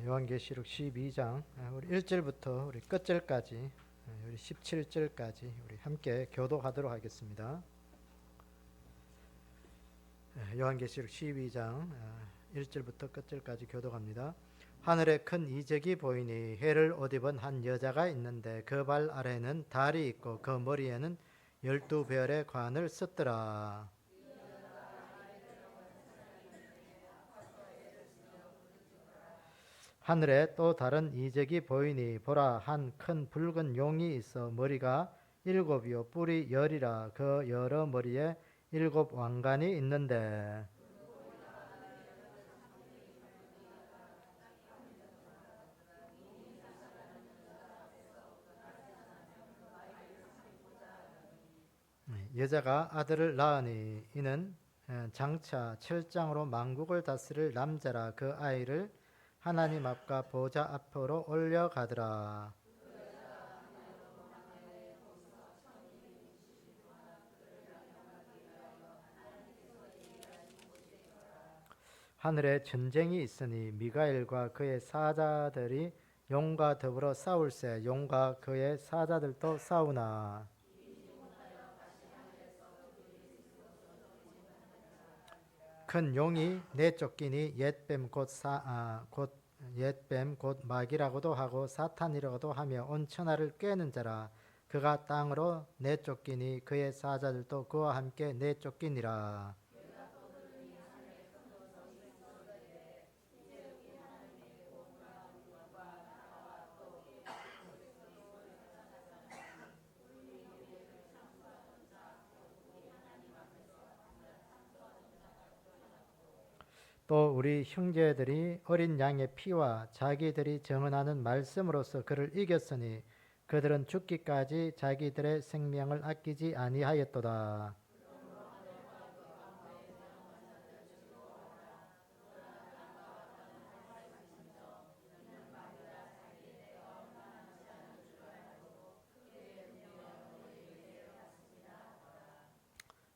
요한계시록 12장 우리 1절부터 우리 끝절까지 우리 17절까지 우리 함께 교독하도록 하겠습니다. 요한계시록 12장 1절부터 끝절까지 교독합니다. 하늘에 큰 이적이 보이니 해를 옷 입은 한 여자가 있는데 그 발 아래에는 달이 있고 그 머리에는 12별의 관을 썼더라. 하늘에 또 다른 이적이 보이니 보라 한 큰 붉은 용이 있어 머리가 7이요 뿔이 10이라 그 여러 머리에 7 왕관이 있는데 여자가 아들을 낳으니 이는 장차 철장으로 만국을 다스릴 남자라 그 아이를 하나님 앞과 보좌 앞으로 올려가더라. 하늘에 전쟁이 있으니 미가엘과 그의 사자들이 용과 더불어 싸울세 용과 그의 사자들도 싸우나 큰 용이 내쫓기니 옛뱀 곧 마귀라고도 하고 사탄이라고도 하며 온 천하를 꿰는 자라 그가 땅으로 내쫓기니 그의 사자들도 그와 함께 내쫓기니라. 또 우리 형제들이 어린 양의 피와 자기들이 정언하는 말씀으로서 그를 이겼으니 그들은 죽기까지 자기들의 생명을 아끼지 아니하였도다.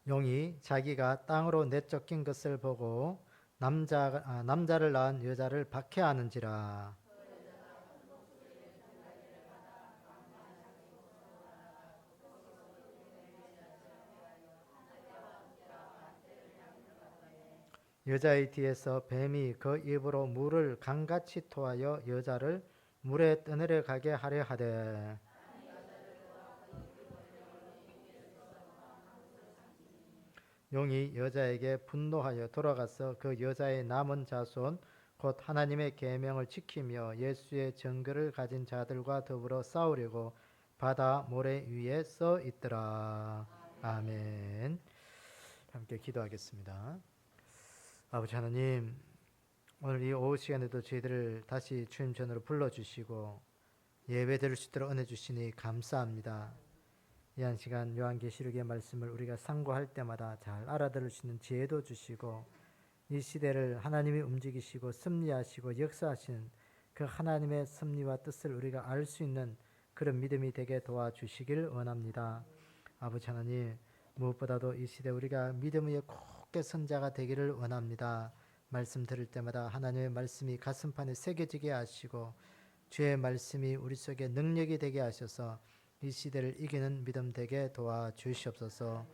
용이 자기가 땅으로 내쫓긴 것을 보고 남자를 낳은 여자를 박해하는지라. 여자의 뒤에서 뱀이 그 입으로 물을 강같이 토하여 여자를 물에 떠내려 가게 하려 하되 용이 여자에게 분노하여 돌아가서 그 여자의 남은 자손 곧 하나님의 계명을 지키며 예수의 증거를 가진 자들과 더불어 싸우려고 바다 모래 위에 써 있더라. 아멘. 함께 기도하겠습니다. 아버지 하나님, 오늘 이 오후 시간에도 저희들을 다시 주님 전으로 불러주시고 예배 드릴 수 있도록 은혜 주시니 감사합니다. 이 한 시간 요한계시록의 말씀을 우리가 상고할 때마다 잘 알아들을 수 있는 지혜도 주시고 이 시대를 하나님이 움직이시고 섭리하시고 역사하신 그 하나님의 섭리와 뜻을 우리가 알 수 있는 그런 믿음이 되게 도와주시길 원합니다. 아버지 하나님, 무엇보다도 이 시대 우리가 믿음의 굳게 선자가 되기를 원합니다. 말씀 들을 때마다 하나님의 말씀이 가슴판에 새겨지게 하시고 주의 말씀이 우리 속에 능력이 되게 하셔서 이 시대를 이기는 믿음 되게 도와주시옵소서.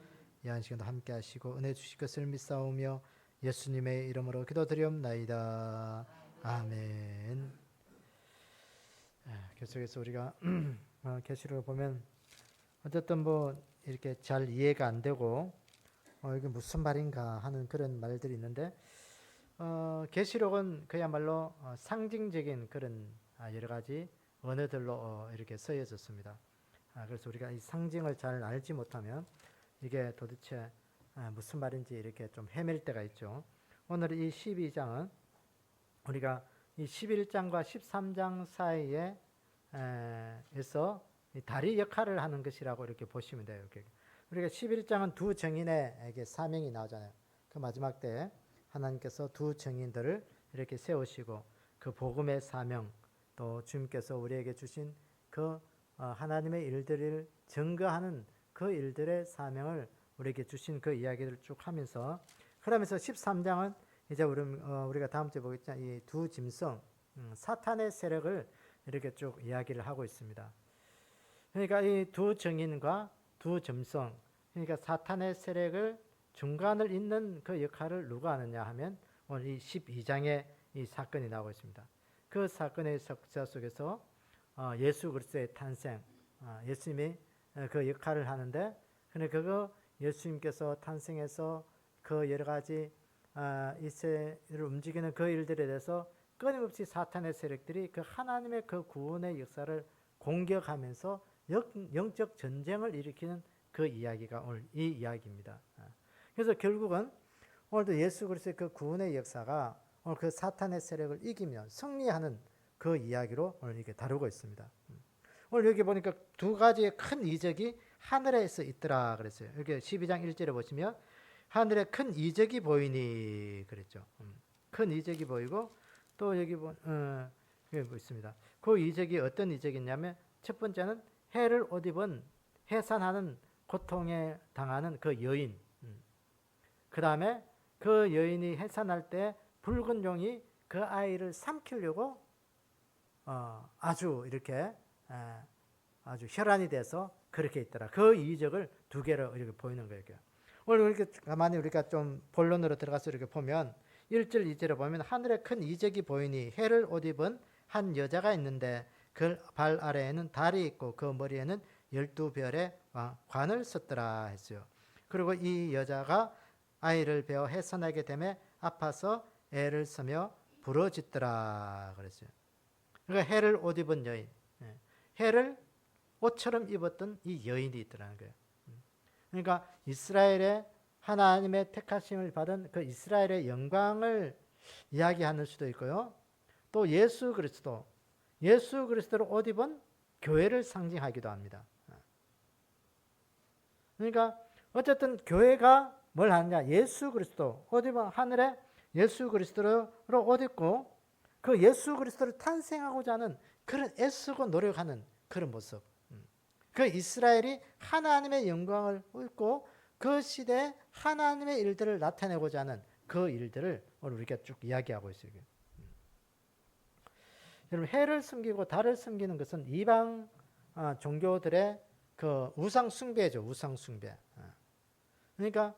이 한 시간도 함께 하시고 은혜 주실 것을 믿사오며 예수님의 이름으로 기도드리옵나이다. 아멘. 계속해서 우리가 계시록을 보면 어쨌든 뭐 이렇게 잘 이해가 안 되고 이게 무슨 말인가 하는 그런 말들이 있는데 계시록은 그야말로 상징적인 그런 여러 가지 언어들로 이렇게 쓰여졌습니다. 그래서 우리가 이 상징을 잘 알지 못하면 이게 도대체 무슨 말인지 이렇게 좀 헤맬 때가 있죠. 오늘 이 12장은 우리가 이 11장과 13장 사이에 에서 다리 역할을 하는 것이라고 이렇게 보시면 돼요. 우리가 11장은 두 증인에게 사명이 나오잖아요. 그 마지막 때 하나님께서 두 증인들을 이렇게 세우시고 그 복음의 사명 또 주님께서 우리에게 주신 그 하나님의 일들을 증거하는 그 일들의 사명을 우리에게 주신 그 이야기를 쭉 하면서 그러면서 13장은 이제 우리가 다음 주에 보겠지만 이 두 짐승 사탄의 세력을 이렇게 쭉 이야기를 하고 있습니다. 그러니까 이 두 정인과 두 점성, 그러니까 사탄의 세력을 중간을 잇는 그 역할을 누가 하느냐 하면 오늘 이 12장에 이 사건이 나오고 있습니다. 그 사건의 역사 속에서 예수 그리스도의 탄생, 예수님이 그 역할을 하는데, 근데 그거 예수님께서 탄생해서 그 여러 가지 이 세를 움직이는 그 일들에 대해서 끊임없이 사탄의 세력들이 그 하나님의 그 구원의 역사를 공격하면서 영적 전쟁을 일으키는 그 이야기가 오늘 이 이야기입니다. 그래서 결국은 오늘도 예수 그리스도의 그 구원의 역사가 오늘 그 사탄의 세력을 이기며 승리하는 그 이야기로 오늘 이렇게 다루고 있습니다. 오늘 여기 보니까 두 가지의 큰 이적이 하늘에서 있더라 그랬어요. 여기 12장 1절에 보시면 하늘에 큰 이적이 보이니 그랬죠. 큰 이적이 보이고 또 여기 여기 있습니다. 그 이적이 어떤 이적이냐면 첫 번째는 해를 옷 입은 해산하는 고통에 당하는 그 여인. 그 다음에 그 여인이 해산할 때 붉은 용이 그 아이를 삼키려고 아주 이렇게 아주 혈안이 돼서 그렇게 있더라. 그 이적을 두 개로 이렇게 보이는 거예요. 오늘 이렇게 가만히 우리가 좀 본론으로 들어가서 이렇게 보면 1절 2절에 보면 하늘에 큰 이적이 보이니 해를 옷 입은 한 여자가 있는데 그 발 아래에는 달이 있고 그 머리에는 12별의 관을 썼더라 했어요. 그리고 이 여자가 아이를 베어 해산하게 되매 아파서 애를 쓰며 부러짓더라 그랬어요. 그러니까 해를 옷 입은 여인, 해를 옷처럼 입었던 이 여인이 있더라는 거예요. 그러니까 이스라엘의 하나님의 택하심을 받은 그 이스라엘의 영광을 이야기하는 수도 있고요. 또 예수 그리스도를 옷 입은 교회를 상징하기도 합니다. 그러니까 어쨌든 교회가 뭘 하느냐, 예수 그리스도 옷 입은 하늘에 예수 그리스도로 옷 입고 그 예수 그리스도를 탄생하고자 하는 그런 애쓰고 노력하는 그런 모습. 그 이스라엘이 하나님의 영광을 입고 그 시대에 하나님의 일들을 나타내고자 하는 그 일들을 오늘 우리가 쭉 이야기하고 있어요. 여러분, 해를 숨기고 달을 숨기는 것은 이방 종교들의 그 우상 숭배죠. 우상 숭배. 그러니까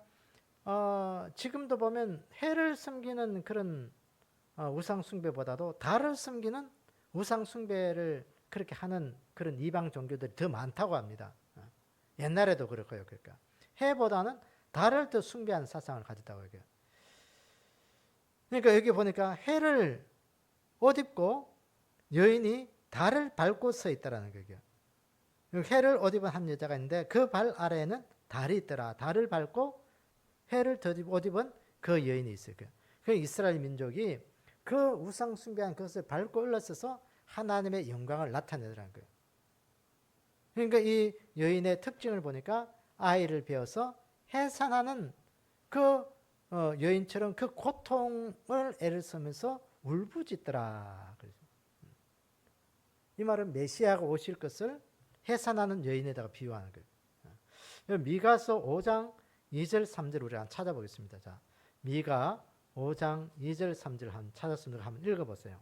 지금도 보면 해를 숨기는 그런 우상 숭배보다도 달을 숨기는 우상 숭배를 그렇게 하는 그런 이방 종교들이 더 많다고 합니다. 옛날에도 그렇고요. 그러니까 해보다는 달을 더 숭배하는 사상을 가졌다고 해요. 그러니까 여기 보니까 해를 옷 입고 여인이 달을 밟고 서 있다라는 거예요. 해를 옷 입은 한 여자가 있는데 그 발 아래에는 달이 있더라. 달을 밟고 해를 옷 입은 그 여인이 있어요. 그 이스라엘 민족이 그 우상 숭배한 그것을 밟고 올라서서 하나님의 영광을 나타내더라는 거예요. 그러니까 이 여인의 특징을 보니까 아이를 베어서 해산하는 그 여인처럼 그 고통을 애를 쓰면서 울부짖더라. 이 말은 메시아가 오실 것을 해산하는 여인에다가 비유하는 거예요. 미가서 5장 2절 3절 우리 한번 찾아보겠습니다. 자, 미가 5장 2절 3절 한번 찾았으면 한번 읽어보세요.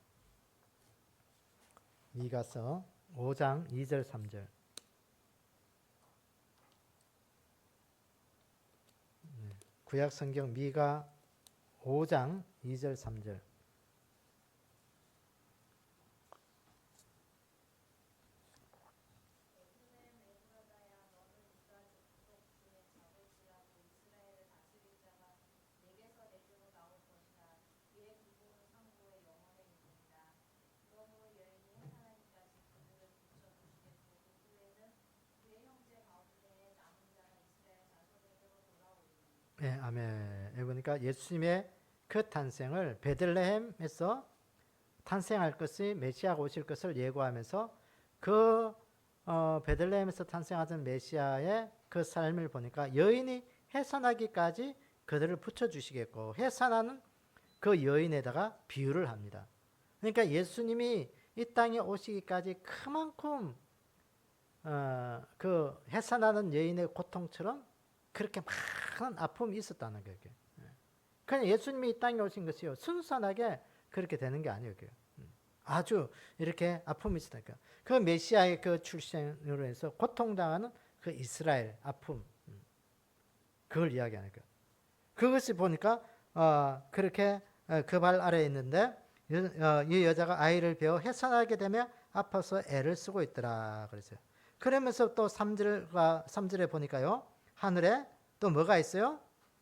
미가서 5장 2절 3절. 구약 성경 미가 5장 2절 3절. 네, 아멘. 그러니까 예수님의 그 탄생을 베들레헴에서 탄생할 것이 메시아가 오실 것을 예고하면서 그 베들레헴에서 탄생하던 메시아의 그 삶을 보니까 여인이 해산하기까지 그들을 붙여주시겠고 해산하는 그 여인에다가 비유를 합니다. 그러니까 예수님이 이 땅에 오시기까지 그만큼 그 해산하는 여인의 고통처럼 그렇게 많은 아픔이 있었다는 거예요. 그냥 예수님이 이 땅에 오신 것이요 순수하게 그렇게 되는 게 아니에요. 아주 이렇게 아픔이 있으니까 그 메시아의 그 출생으로 해서 고통당하는 그 이스라엘 아픔, 그걸 이야기하는 거예요. 그것을 보니까 그렇게 그 발 아래에 있는데 이 여자가 아이를 베어 해산하게 되면 아파서 애를 쓰고 있더라 그랬어요. 그러면서 또 3절에 보니까요, 하늘에 또 뭐가 있어요?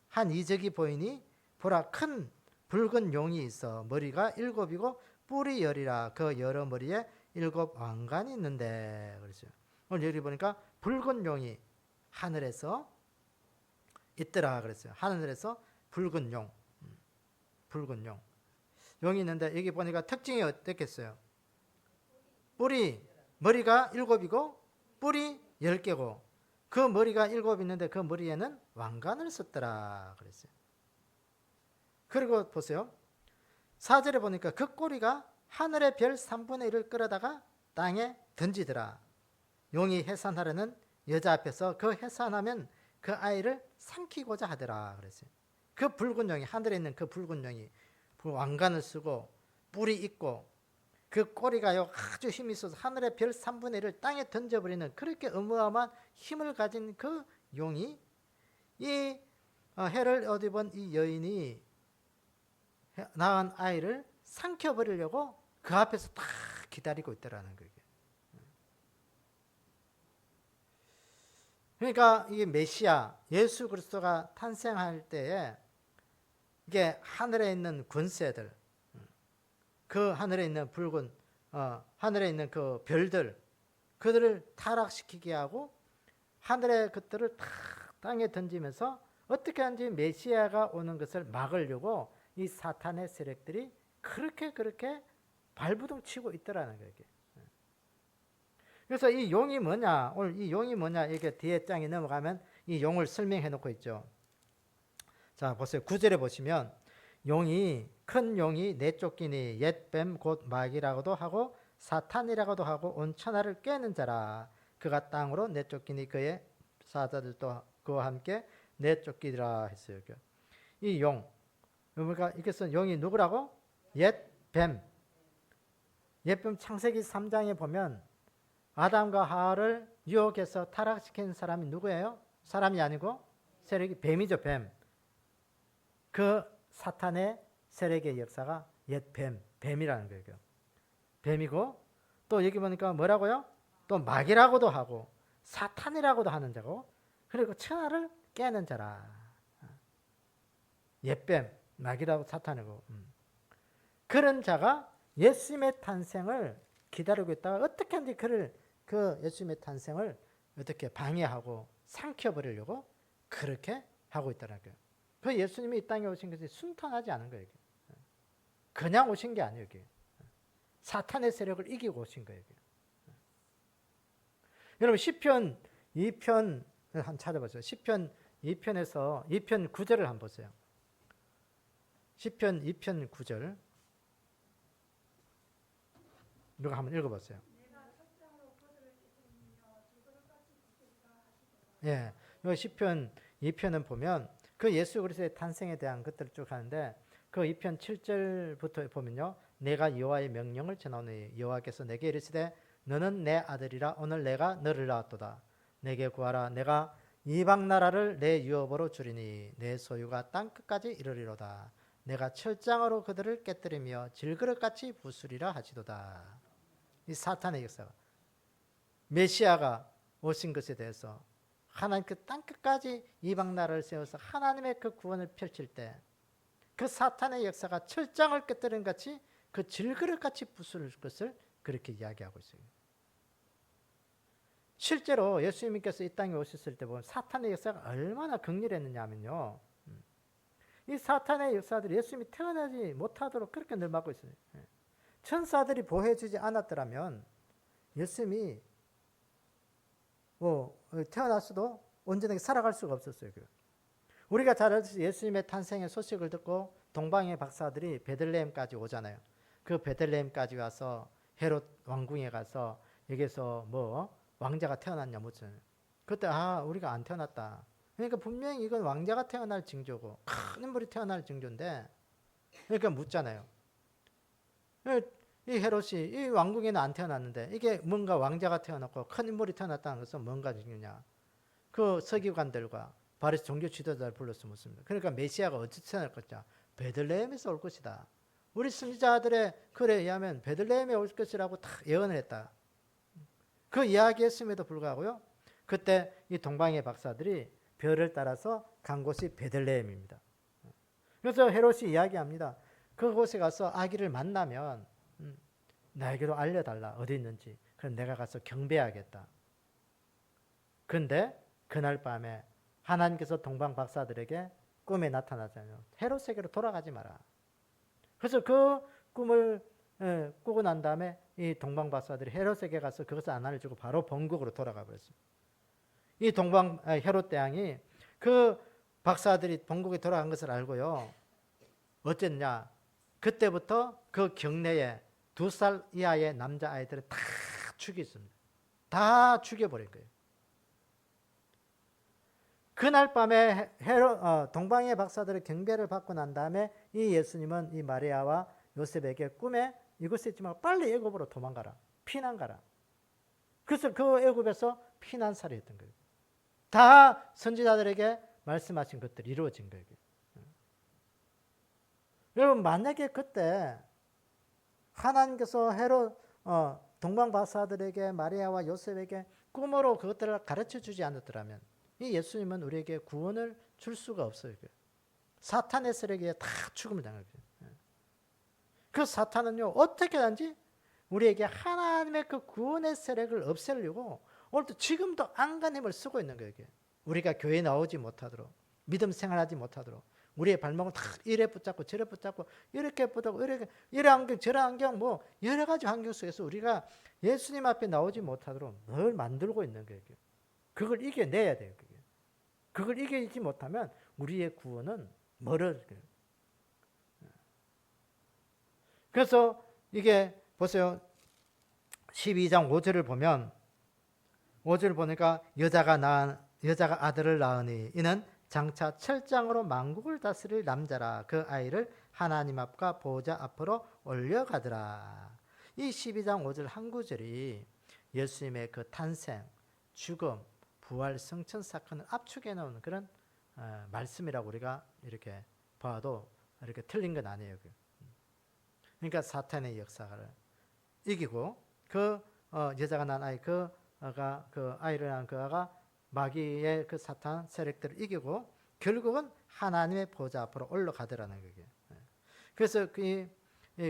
한 이적이 보이니 보라, 큰 붉은 용이 있어 머리가 7이고 뿔이 10이라. 그 여러 머리에 7 왕관이 있는데 그랬어요. 오늘 여기 보니까 붉은 용이 하늘에서 있더라 그랬어요. 하늘에서 붉은 용, 붉은 용, 용이 있는데 여기 보니까 특징이 어땠겠어요? 뿔이, 머리가 7이고 뿔이 10개고 그 머리가 7 있는데 그 머리에는 왕관을 썼더라 그랬어요. 그리고 보세요. 4절에 보니까 그 꼬리가 하늘의 별 3분의 1을 끌어다가 땅에 던지더라. 용이 해산하려는 여자 앞에서 그 해산하면 그 아이를 삼키고자 하더라 그랬어요. 그 붉은 용이, 하늘에 있는 그 붉은 용이 왕관을 쓰고 뿔이 있고 그 꼬리가요 아주 힘이 있어서 하늘의 별 3분의 1을 땅에 던져버리는 그렇게 어마어마한 힘을 가진 그 용이 이 해를 옷 입은 이 여인이 낳은 아이를 삼켜버리려고 그 앞에서 다 기다리고 있다라는 거예요. 그러니까 이게 메시아 예수 그리스도가 탄생할 때에 이게 하늘에 있는 권세들, 그 하늘에 있는 붉은 하늘에 있는 그 별들, 그들을 타락시키게 하고 하늘의 것들을 다 땅에 던지면서 어떻게 하는지 메시아가 오는 것을 막으려고 이 사탄의 세력들이 그렇게 발부둥 치고 있더라는 거예요. 그래서 이 용이 뭐냐, 오늘 이 용이 뭐냐, 이게 뒤에 장에 넘어가면 이 용을 설명해 놓고 있죠. 자, 보세요. 9절에 보시면 용이, 큰 용이 내쫓기니 옛뱀 곧 마귀라고도 하고 사탄이라고도 하고 온 천하를 꿰는 자라. 그가 땅으로 내쫓기니 그의 사자들도 그와 함께 내쫓기리라 했어요. 이 용, 그러니까 이것은 용이 누구라고? 옛뱀. 옛뱀 창세기 3장에 보면 아담과 하와를 유혹해서 타락시킨 사람이 누구예요? 사람이 아니고 세력이 뱀이죠, 뱀. 그 사탄의 세력의 역사가 옛뱀, 뱀이라는 거예요. 뱀이고 또 여기 보니까 뭐라고요? 또 마귀라고도 하고 사탄이라고도 하는 자고 그리고 천하를 깨는 자라. 옛뱀, 마귀라고 사탄이고 그런 자가 예수님의 탄생을 기다리고 있다가 어떻게 하는지 그 예수님의 탄생을 어떻게 방해하고 삼켜버리려고 그렇게 하고 있다는 거예요. 그 예수님이 이 땅에 오신 것이 순탄하지 않은 거예요. 그냥 오신 게 아니에요. 사탄의 세력을 이기고 오신 거예요. 여러분 시편 2편을 한번 찾아보세요. 시편 2편에서 2편 9절을 한번 보세요. 시편 2편 9절 누가 한번 읽어보세요. 예, 이 시편 2편은 보면 그 예수 그리스도의 탄생에 대한 것들을 쭉 하는데 그 2편 7절부터 보면요. 내가 여호와의 명령을 전하노니 여호와께서 내게 이르시되 너는 내 아들이라 오늘 내가 너를 낳았도다. 내게 구하라. 내가 이방 나라를 내 유업으로 주리니 내 소유가 땅 끝까지 이르리로다. 내가 철장으로 그들을 깨뜨리며 질그릇같이 부수리라 하시도다. 이 사탄의 역사가 메시아가 오신 것에 대해서 하나님 그 땅 끝까지 이방 나라를 세워서 하나님의 그 구원을 펼칠 때 그 사탄의 역사가 철장을 깨뜨린 같이 그 질그릇같이 부술 것을 그렇게 이야기하고 있어요. 실제로 예수님께서 이 땅에 오셨을 때 보면 사탄의 역사가 얼마나 극렬했느냐 하면요. 이 사탄의 역사들이 예수님이 태어나지 못하도록 그렇게 늘 막고 있어요. 천사들이 보호해주지 않았더라면 예수님이 태어났어도 온전하게 살아갈 수가 없었어요. 우리가 잘 알듯이 예수님의 탄생의 소식을 듣고 동방의 박사들이 베들레헴까지 오잖아요. 그 베들레헴까지 와서 헤롯 왕궁에 가서 여기서 왕자가 태어났냐 묻잖아요. 그때 우리가 안 태어났다. 그러니까 분명히 이건 왕자가 태어날 징조고 큰 인물이 태어날 징조인데 그러니까 묻잖아요. 이 헤롯이 이 왕궁에는 안 태어났는데 이게 뭔가 왕자가 태어났고 큰 인물이 태어났다는 것은 뭔가 중요냐? 그 서기관들과 바리새 종교 지도자를 불러서 묻습니다. 그러니까 메시아가 어디서 태어날 것이냐? 베들레헴에서 올 것이다. 우리 선지자들의 글에 의하면 베들레헴에 올 것이라고 다 예언을 했다. 그 이야기했음에도 불구하고요. 그때 이 동방의 박사들이 별을 따라서 간 곳이 베들레헴입니다. 그래서 헤롯이 이야기합니다. 그곳에 가서 아기를 만나면 나에게도 알려달라. 어디 있는지. 그럼 내가 가서 경배하겠다. 그런데 그날 밤에 하나님께서 동방 박사들에게 꿈에 나타나잖아요. 헤롯에게로 돌아가지 마라. 그래서 그 꿈을 꾸고 난 다음에 이 동방 박사들이 헤롯에게 가서 그것을 안 알려주고 바로 본국으로 돌아가 버렸습니다. 이 헤롯 대왕이 그 박사들이 본국에 돌아간 것을 알고요. 어쨌냐? 그때부터 그 경내에 2살 이하의 남자아이들을 다 죽였습니다. 다 죽여버린 거예요. 그날 밤에 동방의 박사들의 경배를 받고 난 다음에 이 예수님은 이 마리아와 요셉에게 꿈에 이곳에 있지 말고 빨리 애굽으로 도망가라. 피난 가라. 그래서 그 애굽에서 피난살이 했던 거예요. 다 선지자들에게 말씀하신 것들이 이루어진 거예요. 여러분 만약에 그때 하나님께서 동방 박사들에게 마리아와 요셉에게 꿈으로 그것들을 가르쳐 주지 않았더라면 이 예수님은 우리에게 구원을 줄 수가 없어요. 사탄의 세력에 다 죽음을 당하게 돼요. 그 사탄은요 어떻게 하는지 우리에게 하나님의 그 구원의 세력을 없애려고 오늘도 지금도 안간 힘을 쓰고 있는 거예요. 우리가 교회에 나오지 못하도록 믿음 생활하지 못하도록 우리의 발목을 다 이래 붙잡고 저래 붙잡고 이렇게 붙잡고 이래 안경 저래 안경 뭐 여러 가지 환경 속에서 우리가 예수님 앞에 나오지 못하도록 늘 만들고 있는 거예요. 그걸 이겨내야 돼요. 그걸 이기지 못하면 우리의 구원은 멀어져요. 그래서 이게 보세요. 12장 5절을 보면 5절을 보니까 여자가 아들을 낳으니 이는 장차 철장으로 만국을 다스릴 남자라. 그 아이를 하나님 앞과 보호자 앞으로 올려가더라. 이 12장 5절 한 구절이 예수님의 그 탄생, 죽음, 부활, 성천 사건을 압축해 놓은 그런 말씀이라고 우리가 이렇게 봐도 이렇게 틀린 건 아니에요. 그러니까 사탄의 역사를 이기고 그 여자가 낳은 아이 그 아이를 낳은 그 아가 마귀의 그 사탄 세력들을 이기고 결국은 하나님의 보좌 앞으로 올라가더라는 거예요. 그래서 이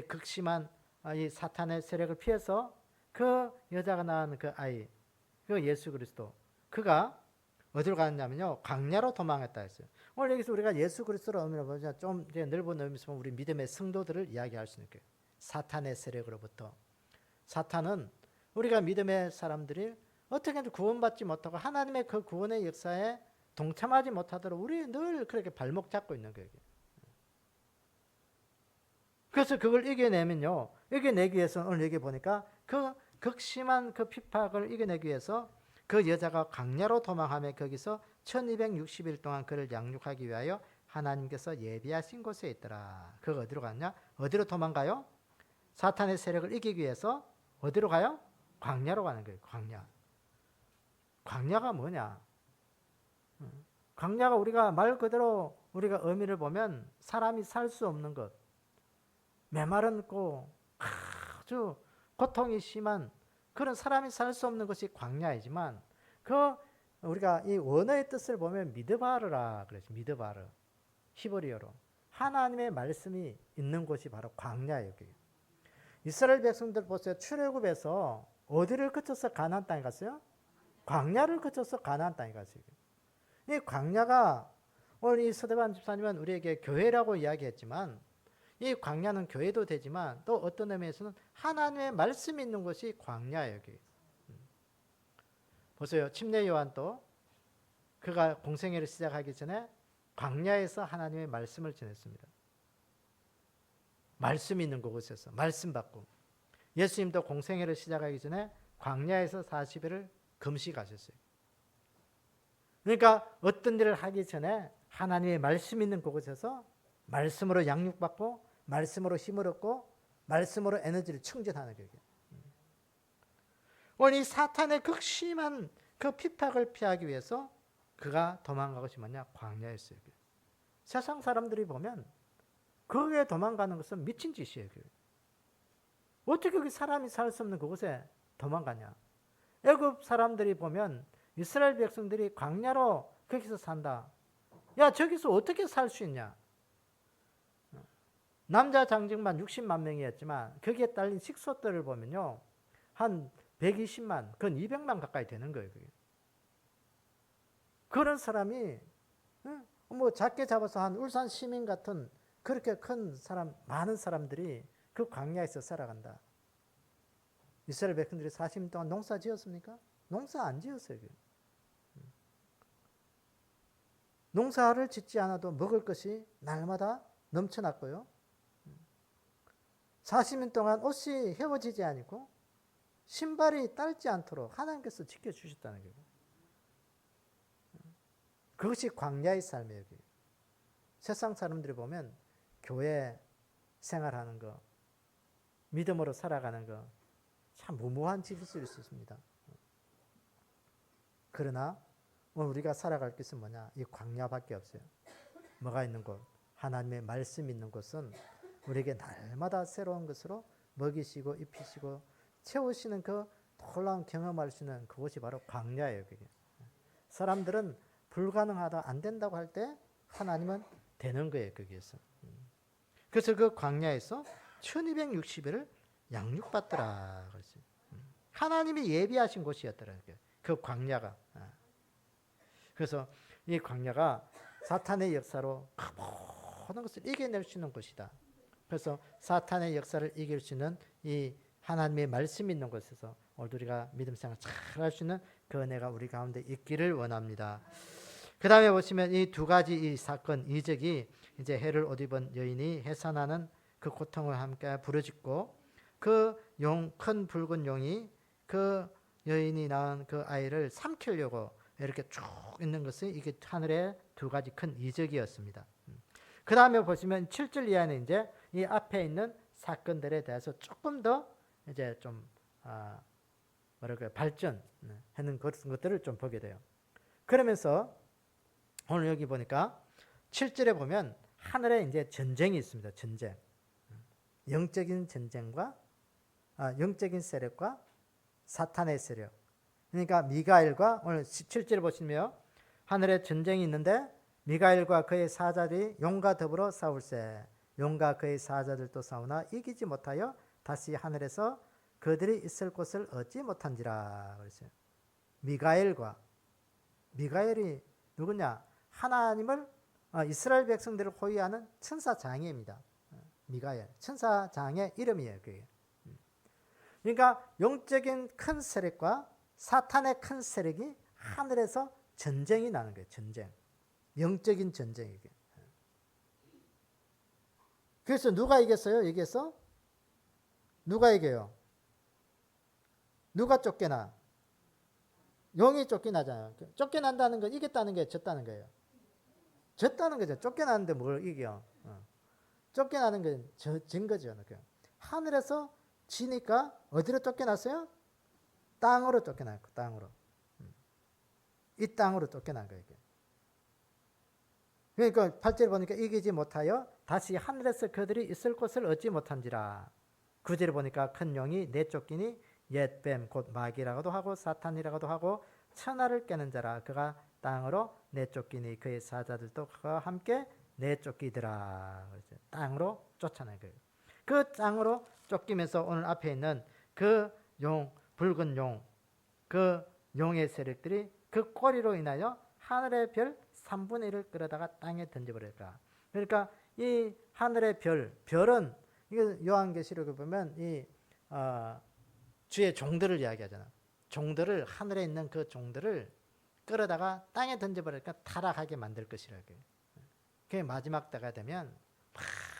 극심한 이 사탄의 세력을 피해서 그 여자가 낳은 그 아이, 그 예수 그리스도, 그가 어디로 갔냐면요 광야로 도망했다 했어요. 오늘 여기서 우리가 예수 그리스도를 의미로 보자 좀 이제 넓은 의미에서 우리 믿음의 성도들을 이야기할 수 있는 거예요. 사탄의 세력으로부터. 사탄은 우리가 믿음의 사람들이 어떻게든 구원받지 못하고 하나님의 그 구원의 역사에 동참하지 못하도록 우리 늘 그렇게 발목 잡고 있는 거예요. 그래서 그걸 이겨내면요. 이겨내기 위해서 오늘 여기 보니까 그 극심한 그 핍박을 이겨내기 위해서 그 여자가 광야로 도망하며 거기서 1260일 동안 그를 양육하기 위하여 하나님께서 예비하신 곳에 있더라. 그가 어디로 갔냐? 어디로 도망가요? 사탄의 세력을 이기기 위해서 어디로 가요? 광야로 가는 거예요. 광야. 광야가 뭐냐? 광야가 우리가 말 그대로 우리가 의미를 보면 사람이 살 수 없는 것, 메마르고 아주 고통이 심한 그런 사람이 살 수 없는 것이 광야이지만 그 우리가 이 원어의 뜻을 보면 미드바르라 그랬죠. 미드바르 히브리어로 하나님의 말씀이 있는 곳이 바로 광야예요. 이스라엘 백성들 보세요. 출애굽에서 어디를 거쳐서 가나안 땅에 갔어요? 광야를 거쳐서 가나안 땅에 갔어요. 이 광야가 오늘 이 서대반 집사님은 우리에게 교회라고 이야기했지만 이 광야는 교회도 되지만 또 어떤 의미에서는 하나님의 말씀이 있는 곳이 광야예요. 여기. 보세요. 침례 요한도 그가 공생애를 시작하기 전에 광야에서 하나님의 말씀을 전했습니다. 말씀이 있는 곳에서 말씀 받고 예수님도 공생애를 시작하기 전에 광야에서 40일을 금식하셨어요. 그러니까 어떤 일을 하기 전에 하나님의 말씀이 있는 그곳에서 말씀으로 양육받고 말씀으로 힘을 얻고 말씀으로 에너지를 충전하는 거예요. 오늘 이 사탄의 극심한 그 핍박을 피하기 위해서 그가 도망간 것이 뭐냐? 광야였어요. 세상 사람들이 보면 거기에 도망가는 것은 미친 짓이에요. 어떻게 그 사람이 살 수 없는 그곳에 도망가냐? 애굽 사람들이 보면 이스라엘 백성들이 광야로 거기서 산다. 야, 저기서 어떻게 살 수 있냐? 남자 장정만 60만 명이었지만 거기에 딸린 식소들을 보면요, 한 120만, 그건 200만 가까이 되는 거예요. 그게. 그런 사람이 뭐 작게 잡아서 한 울산 시민 같은 그렇게 큰 사람, 많은 사람들이 그 광야에서 살아간다. 이스라엘 백성들이 40년 동안 농사 지었습니까? 농사 안 지었어요. 농사를 짓지 않아도 먹을 것이 날마다 넘쳐났고요. 40년 동안 옷이 헤어지지 않고 신발이 딸지 않도록 하나님께서 지켜주셨다는 거예요. 그것이 광야의 삶이에요. 세상 사람들이 보면 교회 생활하는 거, 믿음으로 살아가는 거 참 무모한 짓일 수 있습니다. 그러나 오늘 우리가 살아갈 것은 뭐냐? 이 광야밖에 없어요. 뭐가 있는 곳? 하나님의 말씀 있는 곳은 우리에게 날마다 새로운 것으로 먹이시고 입히시고 채우시는 그 놀라운 경험할 수 있는 그곳이 바로 광야예요. 그게. 사람들은 불가능하다, 안 된다고 할 때 하나님은 되는 거예요. 거기에서. 그래서 그 광야에서 1260일을 양육받더라. 그랬어요. 하나님이 예비하신 곳이었더라고요. 그 광야가. 그래서 이 광야가 사탄의 역사로 모든 것을 이겨낼 수 있는 곳이다. 그래서 사탄의 역사를 이길 수 있는 이 하나님의 말씀이 있는 곳에서 오늘 우리가 믿음 생활 잘 할 수 있는 그 은혜가 우리 가운데 있기를 원합니다. 그 다음에 보시면 이 두 가지 이 사건, 이적이 이제 해를 옷 입은 여인이 해산하는 그 고통을 함께 부르짖고 그 용, 큰 붉은 용이 그 여인이 낳은 그 아이를 삼키려고 이렇게 쭉 있는 것이 이게 하늘의 두 가지 큰 이적이었습니다. 그 다음에 보시면 7절 이하는 이제 이 앞에 있는 사건들에 대해서 조금 더 이제 좀 뭐랄까요, 발전하는 것들을 좀 보게 돼요. 그러면서 오늘 여기 보니까 7절에 보면 하늘에 이제 전쟁이 있습니다. 전쟁. 영적인 전쟁과 영적인 세력과 사탄의 세력. 그러니까 미가엘과 오늘 7절에 보시면 하늘에 전쟁이 있는데 미가엘과 그의 사자들이 용과 더불어 싸울세. 용과 그의 사자들도 싸우나 이기지 못하여 다시 하늘에서 그들이 있을 곳을 얻지 못한지라. 그랬어요. 미가엘이 누구냐? 하나님을 이스라엘 백성들을 호위하는 천사장애입니다. 미가엘, 천사장의 이름이에요. 그게. 그러니까 영적인 큰 세력과 사탄의 큰 세력이 하늘에서 전쟁이 나는 거예요. 전쟁. 영적인 전쟁이게. 그래서 누가 이겼어요? 여기에서? 누가 이겨요? 누가 쫓겨나? 용이 쫓겨나잖아요. 쫓겨난다는 건 이겼다는 게 졌다는 거예요. 졌다는 거죠. 쫓겨나는데 뭘 이겨? 쫓겨나는 건 진 거죠. 하늘에서 지니까 어디로 쫓겨났어요? 땅으로 쫓겨났고, 땅으로. 이 땅으로 쫓겨난 거예요. 그러니까 8절 보니까 이기지 못하여 다시 하늘에서 그들이 있을 곳을 얻지 못한지라. 9절에 보니까 큰 용이 내쫓기니 옛뱀 곧 마귀라고도 하고 사탄이라고도 하고 천하를 깨는 자라. 그가 땅으로 내쫓기니 그의 사자들도 그와 함께 내쫓기더라. 땅으로 쫓아낸 거예요. 그 땅으로 쫓기면서 오늘 앞에 있는 그 용, 붉은 용, 그 용의 세력들이 그 꼬리로 인하여 하늘의 별 3분의 1을 끌어다가 땅에 던져버릴까. 그러니까 이 하늘의 별은 이거 요한계시록에 보면 이 주의 종들을 이야기하잖아. 종들을 하늘에 있는 그 종들을 끌어다가 땅에 던져버릴까 타락하게 만들 것이라고. 그게 마지막 때가 되면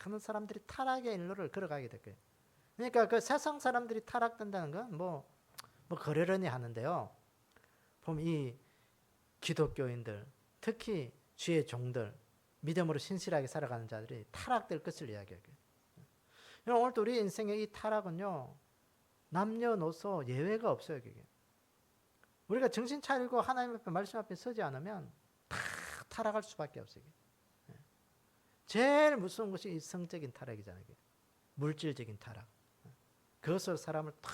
많은 사람들이 타락의 일로를 걸어가게 될 거예요. 그러니까 그 세상 사람들이 타락된다는 건 뭐 그러려니 하는데요. 보면 이 기독교인들, 특히 주의 종들, 믿음으로 신실하게 살아가는 자들이 타락될 것을 이야기해요. 여러분, 오늘도 우리 인생의 이 타락은요, 남녀노소 예외가 없어요. 그게. 우리가 정신 차리고 하나님 앞에 말씀 앞에 서지 않으면 다 타락할 수밖에 없어요. 제일 무서운 것이 이 성적인 타락이잖아요. 물질적인 타락. 그것으로 사람을 탁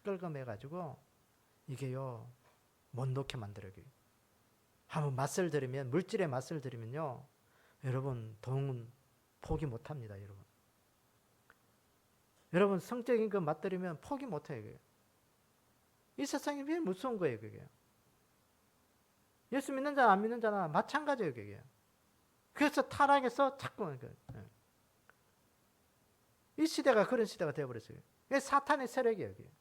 끌어매가지고 이게요, 못 놓게 만들어요. 한번 맛을 들이면, 물질의 맛을 들이면요, 여러분 돈 포기 못합니다. 여러분 성적인 그 맛 들이면 포기 못해요. 이 세상이 왜 무서운 거예요. 그게. 예수 믿는 자나 안 믿는 자나 마찬가지예요. 그게. 그래서 타락해서 자꾸 이 시대가 그런 시대가 되어버렸어요. 이게 사탄의 세력이에요. 이게.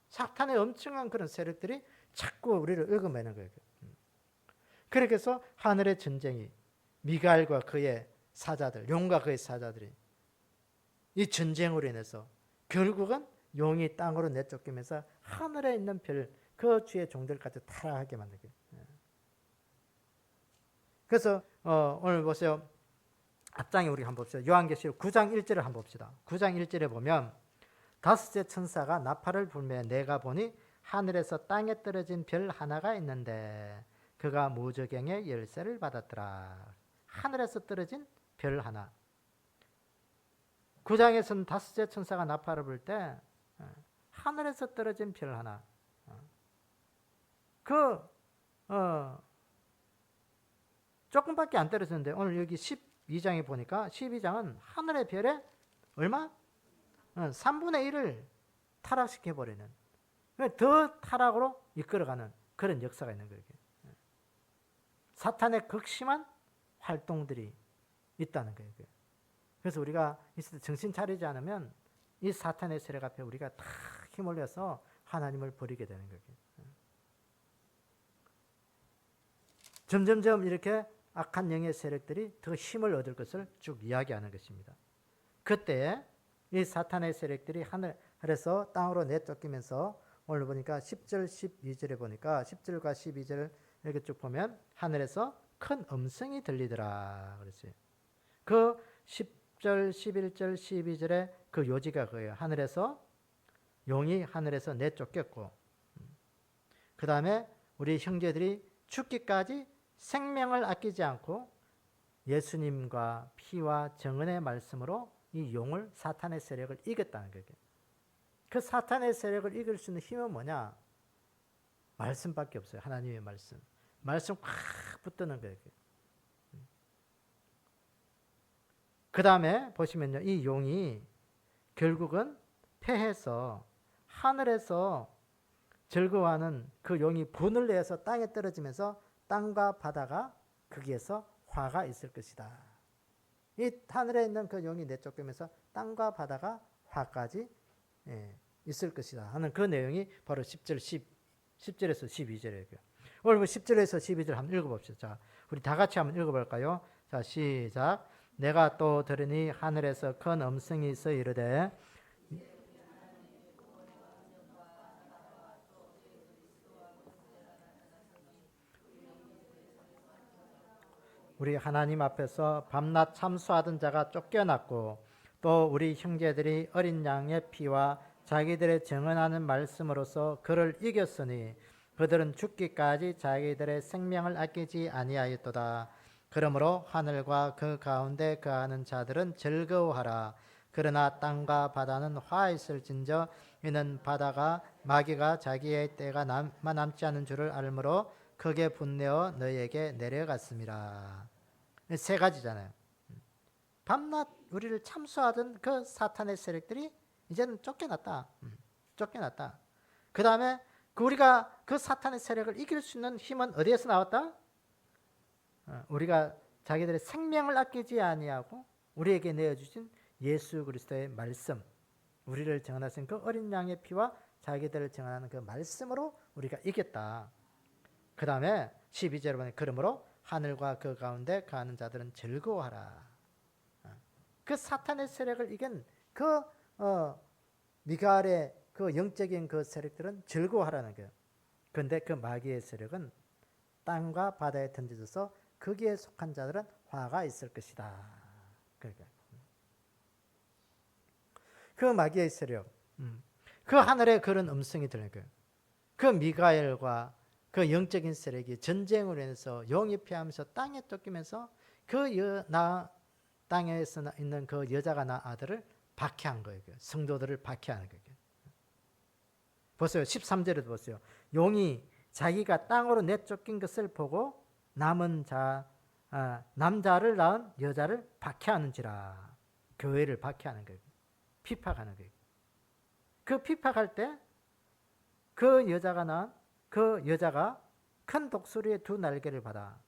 사탄의 엄청난 그런 세력들이 자꾸 우리를 얽어매는 거예요. 그렇게 해서 하늘의 전쟁이 미가엘과 그의 사자들, 용과 그의 사자들이 이 전쟁으로 인해서 결국은 용이 땅으로 내쫓기면서 하늘에 있는 별, 그 주의 종들까지 타락하게 만들게. 그래서 오늘 보세요. 앞장에 우리 한번 봅시다. 요한계시록 9장 1절을 한번 봅시다. 9장 1절에 보면 다섯째 천사가 나팔을 불며 내가 보니 하늘에서 땅에 떨어진 별 하나가 있는데 그가 무저갱의 열쇠를 받았더라. 하늘에서 떨어진 별 하나. 9장에서는 다섯째 천사가 나팔을 불 때 하늘에서 떨어진 별 하나. 조금밖에 안 떨어졌는데 오늘 여기 12장에 보니까 12장은 하늘의 별에 얼마? 3분의 1을 타락시켜버리는, 더 타락으로 이끌어가는 그런 역사가 있는 거예요. 사탄의 극심한 활동들이 있다는 거예요. 그래서 우리가 있을 때 정신 차리지 않으면 이 사탄의 세력 앞에 우리가 다 힘올려서 하나님을 버리게 되는 거예요. 점점점 이렇게 악한 영의 세력들이 더 힘을 얻을 것을 쭉 이야기하는 것입니다. 그때 이 사탄의 세력들이 하늘에서 땅으로 내쫓기면서 오늘 보니까 10절 12절에 보니까 10절과 12절을 이렇게 쭉 보면 하늘에서 큰 음성이 들리더라 그랬어요. 그 10절 11절 12절에 그 요지가 그거예요. 하늘에서 용이 하늘에서 내쫓겼고, 그 다음에 우리 형제들이 죽기까지 생명을 아끼지 않고 예수님과 피와 정언의 말씀으로 이 용을, 사탄의 세력을 이겼다는 거예요. 그 사탄의 세력을 이길 수 있는 힘은 뭐냐? 말씀밖에 없어요. 하나님의 말씀. 말씀 꽉 붙드는 거예요. 그 다음에 보시면요, 이 용이 결국은 패해서 하늘에서 즐거워하는 그 용이 분을 내서 땅에 떨어지면서 땅과 바다가 거기에서 화가 있을 것이다. 이 하늘에 있는 그 용이 내쫓기면서 땅과 바다가 화까지 있을 것이다 하는 그 내용이 바로 10절에서 12절이에요. 오늘 10절에서 12절 한번 읽어봅시다. 자, 우리 다 같이 한번 읽어볼까요? 자, 시작. 내가 또 들으니 하늘에서 큰 음성이 있어 이르되 우리 하나님 앞에서 밤낮 참수하던 자가 쫓겨났고 또 우리 형제들이 어린 양의 피와 자기들의 증언하는 말씀으로서 그를 이겼으니 그들은 죽기까지 자기들의 생명을 아끼지 아니하였도다. 그러므로 하늘과 그 가운데 거하는 자들은 즐거워하라. 그러나 땅과 바다는 화있을진저 이는 바다가 마귀가 자기의 때가 남지 않은 줄을 알므로 크게 분내어 너희에게 내려갔습니다. 세 가지잖아요. 밤낮 우리를 참수하던 그 사탄의 세력들이 이제는 쫓겨났다. 쫓겨났다. 그 다음에 우리가 그 사탄의 세력을 이길 수 있는 힘은 어디에서 나왔다? 우리가 자기들의 생명을 아끼지 아니하고 우리에게 내어주신 예수 그리스도의 말씀, 우리를 증언하신 그 어린 양의 피와 자기들을 증언하는 그 말씀으로 우리가 이겼다. 그 다음에 12절에 보면 그러므로 하늘과 그 가운데 거하는 자들은 즐거워하라. 그 사탄의 세력을 이긴 그 미가엘의 그 영적인 그 세력들은 즐거워하라는 거예요. 그런데 그 마귀의 세력은 땅과 바다에 던져져서 거기에 속한 자들은 화가 있을 것이다. 그러니까 그 마귀의 세력, 그 하늘에 그런 음성이 들리는 거예요. 그 미가엘과 그 영적인 세력이 전쟁으로 인해서 용입해하면서 땅에 쫓기면서 땅에 있는 그 여자가 낳은 아들을 박해한 거예요. 성도들을 박해하는 거예요. 보세요. 13절에도 보세요. 용이 자기가 땅으로 내쫓긴 것을 보고 남자를 낳은 여자를 박해하는지라. 교회를 박해하는 거예요. 핍박하는 거예요. 그 핍박할 때 그 여자가 낳은 그 여자가 큰 독수리의 두 날개를 받아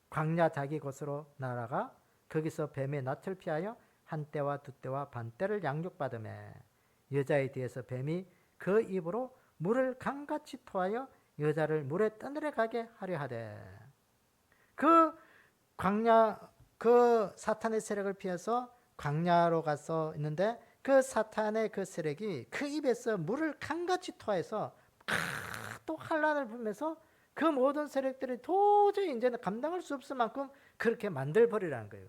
광야 자기 곳으로 날아가 거기서 뱀의 낯을 피하여 한 떼와 두 떼와 반 떼를 양육받으매 여자의 뒤에서 뱀이 그 입으로 물을 강같이 토하여 여자를 물에 떠내려 가게 하려 하되 그 사탄의 세력을 피해서 광야로 가서 있는데 그 사탄의 그 세력이 그 입에서 물을 강같이 토해서 또 환란을 부면서 그 모든 세력들이 도저히 이제는 감당할 수 없을 만큼 그렇게 만들버리라는 거예요.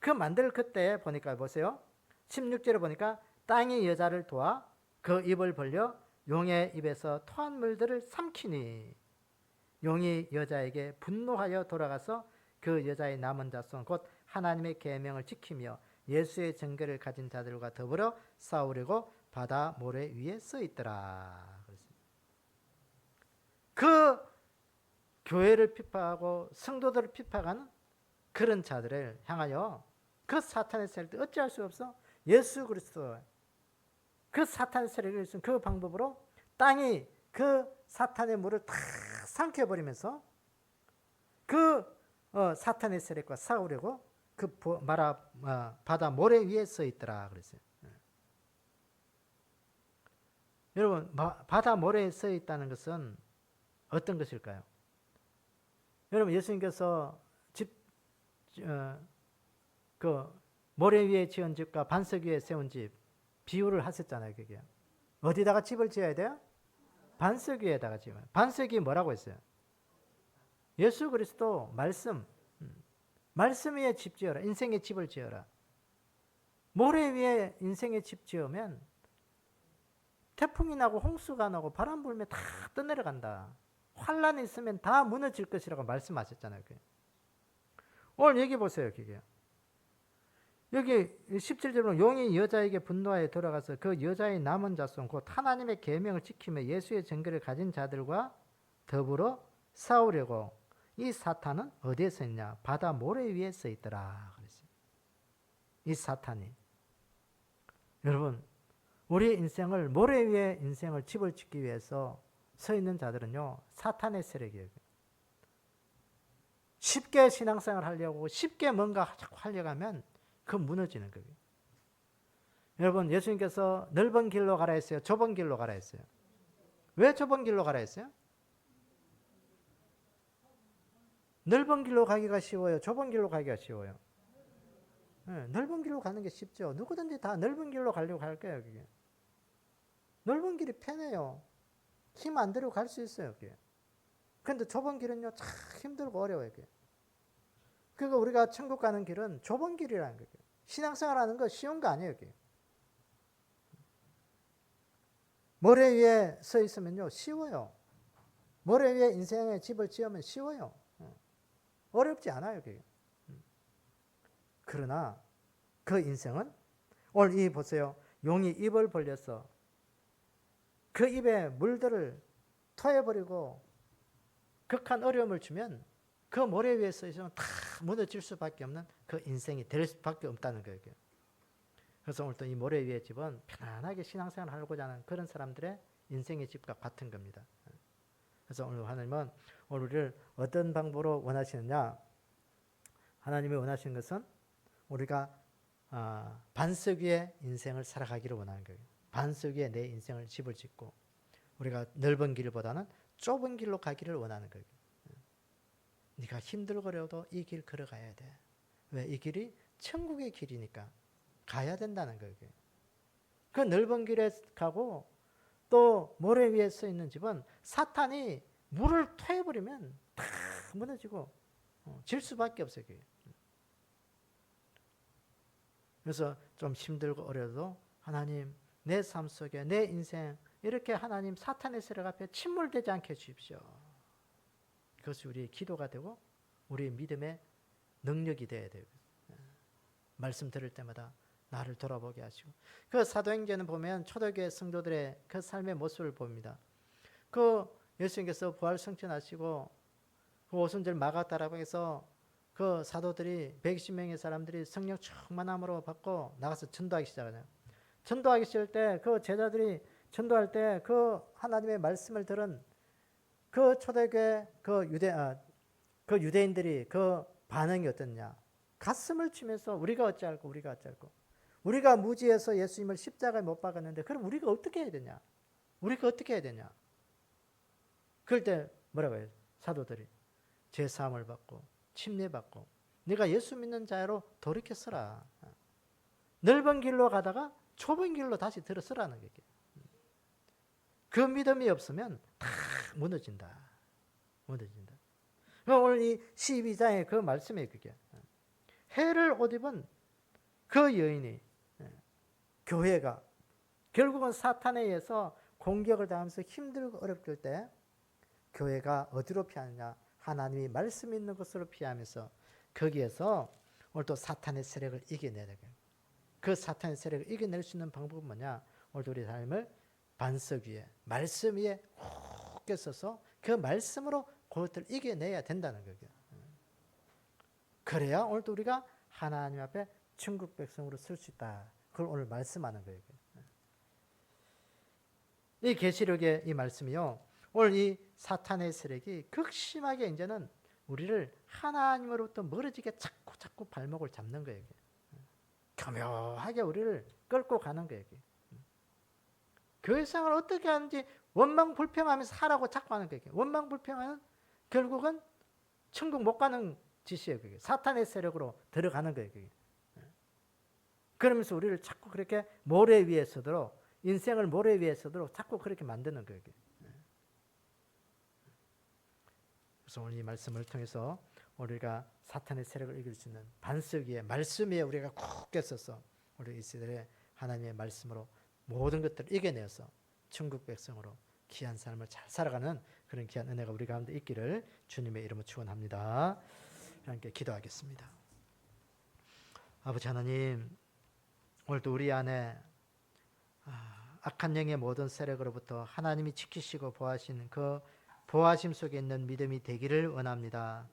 그 만들 그때 보니까 보세요. 16절에 보니까 땅이 여자를 도와 그 입을 벌려 용의 입에서 토한 물들을 삼키니 용이 여자에게 분노하여 돌아가서 그 여자의 남은 자손 곧 하나님의 계명을 지키며 예수의 증거를 가진 자들과 더불어 싸우려고 바다 모래 위에 서 있더라. 그 교회를 핍박하고 성도들을 핍박하는 그런 자들을 향하여 그 사탄의 세력들 어찌할 수 없어? 예수 그리스도 그 사탄의 세력을 쓴 그 방법으로 땅이 그 사탄의 물을 다 삼켜버리면서 그 사탄의 세력과 싸우려고 그 바다 모래 위에 서 있더라 그랬어요. 여러분 바다 모래에 서 있다는 것은 어떤 것일까요? 여러분 예수님께서 그 모래 위에 지은 집과 반석 위에 세운 집 비유를 하셨잖아요. 그게 어디다가 집을 지어야 돼요? 반석 위에다가 지어요. 반석이 뭐라고 했어요? 예수 그리스도 말씀 위에 집 지어라. 인생의 집을 지어라. 모래 위에 인생의 집 지으면 태풍이 나고 홍수가 나고 바람 불면 다 떠내려간다. 환란이 있으면 다 무너질 것이라고 말씀하셨잖아요. 오늘 얘기 보세요. 그게 여기 17절로 용이 여자에게 분노하여 돌아가서 그 여자의 남은 자손 곧 하나님의 계명을 지키며 예수의 증거를 가진 자들과 더불어 싸우려고 이 사탄은 어디에 서 있냐? 바다 모래 위에 서 있더라. 그랬어요. 이 사탄이. 여러분, 우리 인생을 모래 위에 인생을 집을 짓기 위해서 서 있는 자들은요. 사탄의 세력이에요. 쉽게 신앙생활 하려고 쉽게 뭔가 하려고 하면 그 무너지는 거예요. 여러분, 예수님께서 넓은 길로 가라 했어요? 좁은 길로 가라 했어요? 왜 좁은 길로 가라 했어요? 넓은 길로 가기가 쉬워요? 좁은 길로 가기가 쉬워요? 네, 넓은 길로 가는 게 쉽죠. 누구든지 다 넓은 길로 가려고 할 거예요. 그게. 넓은 길이 편해요. 힘 안 들이고 갈 수 있어요. 그게. 근데 좁은 길은요, 참 힘들고 어려워요. 그게. 그러니까 우리가 천국 가는 길은 좁은 길이라는 거예요. 신앙생활 하는 거 쉬운 거 아니에요. 그게. 모래 위에 서 있으면요, 쉬워요. 모래 위에 인생의 집을 지으면 쉬워요. 어렵지 않아요. 그게. 그러나 그 인생은 오늘 이 보세요. 용이 입을 벌려서 그 입에 물들을 토해버리고 극한 어려움을 주면 그 모래 위에 서 있으면 다 무너질 수밖에 없는 그 인생이 될 수밖에 없다는 거예요. 그래서 오늘 또 이 모래 위의 집은 편안하게 신앙생활을 하고자 하는 그런 사람들의 인생의 집과 같은 겁니다. 그래서 오늘 하나님은 오늘 우리를 어떤 방법으로 원하시느냐? 하나님이 원하시는 것은 우리가 반석 위에 인생을 살아가기를 원하는 거예요. 반석 위에 내 인생을 집을 짓고 우리가 넓은 길보다는 좁은 길로 가기를 원하는 거예요. 네가 힘들거려도 이 길 걸어가야 돼. 왜? 이 길이 천국의 길이니까 가야 된다는 거예요. 그 넓은 길에 가고 또 모래 위에 서 있는 집은 사탄이 물을 토해버리면 다 무너지고 질 수밖에 없어요. 그래서 좀 힘들고 어려도 하나님 내 삶 속에 내 인생 이렇게 하나님 사탄의 세력 앞에 침몰되지 않게 해주십시오. 그것이 우리의 기도가 되고 우리의 믿음의 능력이 되어야 돼요. 말씀 들을 때마다 나를 돌아보게 하시고 그 사도행전을 보면 초대교회 성도들의 그 삶의 모습을 봅니다. 그 예수님께서 부활 승천하시고 그 오순절 마가다락방에서 그 사도들이 120명의 사람들이 성령 충만함으로 받고 나가서 전도하기 시작하잖아요. 전도하기 시작할 때 그 제자들이 전도할 때 그 하나님의 말씀을 들은 그 초대교회 그 유대인들이 그 반응이 어땠냐? 가슴을 치면서 우리가 어찌할꼬 우리가 어찌할꼬 우리가 무지해서 예수님을 십자가에 못 박았는데 그럼 우리가 어떻게 해야 되냐? 우리가 어떻게 해야 되냐? 그럴 때 뭐라고 해요? 사도들이 제사함을 받고 침례받고 네가 예수 믿는 자로 돌이켜 서라. 넓은 길로 가다가 좁은 길로 다시 들어서라는 거예요. 그 믿음이 없으면 다 무너진다. 무너진다. 오늘 이 12장의 그 말씀이에요. 그게. 해를 옷 입은 그 여인이 교회가 결국은 사탄에 의해서 공격을 당하면서 힘들고 어렵을 때 교회가 어디로 피하느냐? 하나님이 말씀 있는 곳으로 피하면서 거기에서 오늘 또 사탄의 세력을 이겨내야 되고요. 그 사탄의 세력을 이겨낼 수 있는 방법은 뭐냐? 오늘 우리 삶을 반석 위에 말씀 위에 훅 써서 그 말씀으로 그것들을 이겨내야 된다는 거예요. 그래야 오늘도 우리가 하나님 앞에 천국 백성으로 설 수 있다. 그걸 오늘 말씀하는 거예요. 이 계시록의 이 말씀이요. 오늘 이 사탄의 세력이 극심하게 이제는 우리를 하나님으로부터 멀어지게 자꾸 발목을 잡는 거예요. 교묘하게 우리를 끌고 가는 거예요. 교회 생활을 어떻게 하는지 원망불평하면서 하라고 자꾸 하는 거예요. 원망불평하면 결국은 천국 못 가는 짓이에요. 그게. 사탄의 세력으로 들어가는 거예요. 그게. 그러면서 우리를 자꾸 그렇게 모래 위에 서도록 인생을 모래 위에 서도록 자꾸 그렇게 만드는 거예요. 그래서 오늘 이 말씀을 통해서 우리가 사탄의 세력을 이길 수 있는 반석 위에 말씀 위에 우리가 굳게 서서 우리 이스라엘의 하나님의 말씀으로 모든 것들을 이겨내서 천국 백성으로 귀한 삶을 잘 살아가는 그런 귀한 은혜가 우리 가운데 있기를 주님의 이름으로 축원합니다. 함께 기도하겠습니다. 아버지 하나님, 오늘도 우리 안에 악한 영의 모든 세력으로부터 하나님이 지키시고 보호하시는 그 보호하심 속에 있는 믿음이 되기를 원합니다.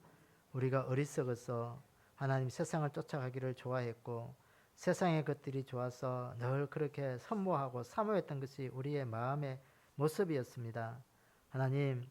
우리가 어리석어서 하나님 세상을 쫓아가기를 좋아했고 세상의 것들이 좋아서 늘 그렇게 선모하고 사모했던 것이 우리의 마음의 모습이었습니다. 하나님,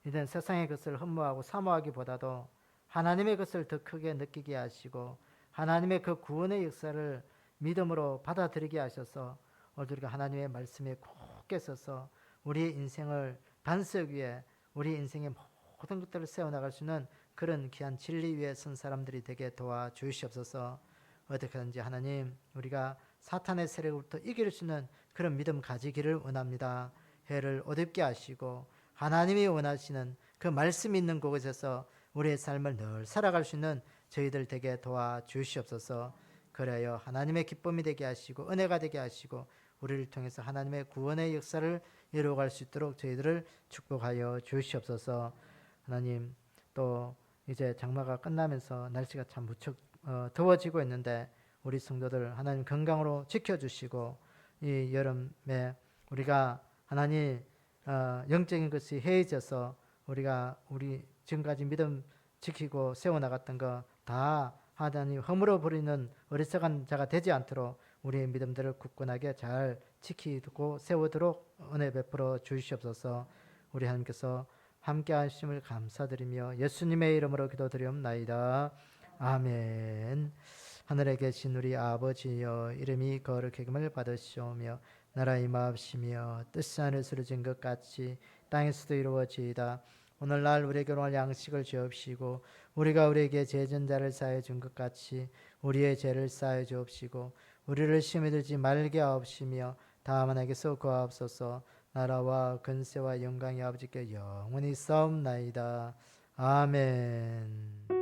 이젠 세상의 것을 흠모하고 사모하기보다도 하나님의 것을 더 크게 느끼게 하시고 하나님의 그 구원의 역사를 믿음으로 받아들이게 하셔서 오늘 우리가 하나님의 말씀에 굳게 서서 우리의 인생을 반석 위에 우리 인생의 모든 것들을 세워나갈 수 있는 그런 귀한 진리 위에 선 사람들이 되게 도와주시옵소서. 어떻게 하든지 하나님, 우리가 사탄의 세력으로부터 이길 수 있는 그런 믿음 가지기를 원합니다. 해를 옷 입게 하시고 하나님이 원하시는 그 말씀 있는 곳에서 우리의 삶을 늘 살아갈 수 있는 저희들 되게 도와주시옵소서. 그래요 하나님의 기쁨이 되게 하시고 은혜가 되게 하시고 우리를 통해서 하나님의 구원의 역사를 이루어갈 수 있도록 저희들을 축복하여 주시옵소서. 하나님, 또 이제 장마가 끝나면서 날씨가 참 무척 더워지고 있는데 우리 성도들 하나님 건강으로 지켜주시고 이 여름에 우리가 하나님 영적인 것이 해이져서 우리가 우리 지금까지 믿음 지키고 세워나갔던 거 다 하나님 허물어 버리는 어리석은 자가 되지 않도록 우리의 믿음들을 굳건하게 잘 지키고 세우도록 은혜 베풀어 주시옵소서. 우리 하나님께서 함께 하심을 감사드리며 예수님의 이름으로 기도드리옵나이다. 아멘. 하늘에 계신 우리 아버지여, 이름이 거룩히 여김을 받으시오며 나라의 임하옵시며 뜻이 하늘에서 이루어진 것 같이 땅에서도 이루어지이다. 오늘날 우리에게 오늘 양식을 주옵시고 우리가 우리에게 죄전자를 사하여 준 것 같이 우리의 죄를 사하여 주옵시고 우리를 시험에 들지 말게 하옵시며 다만 에게서 구하옵소서. 나라와 근세와 영광이 아버지께 영원히 싸움나이다. 아멘.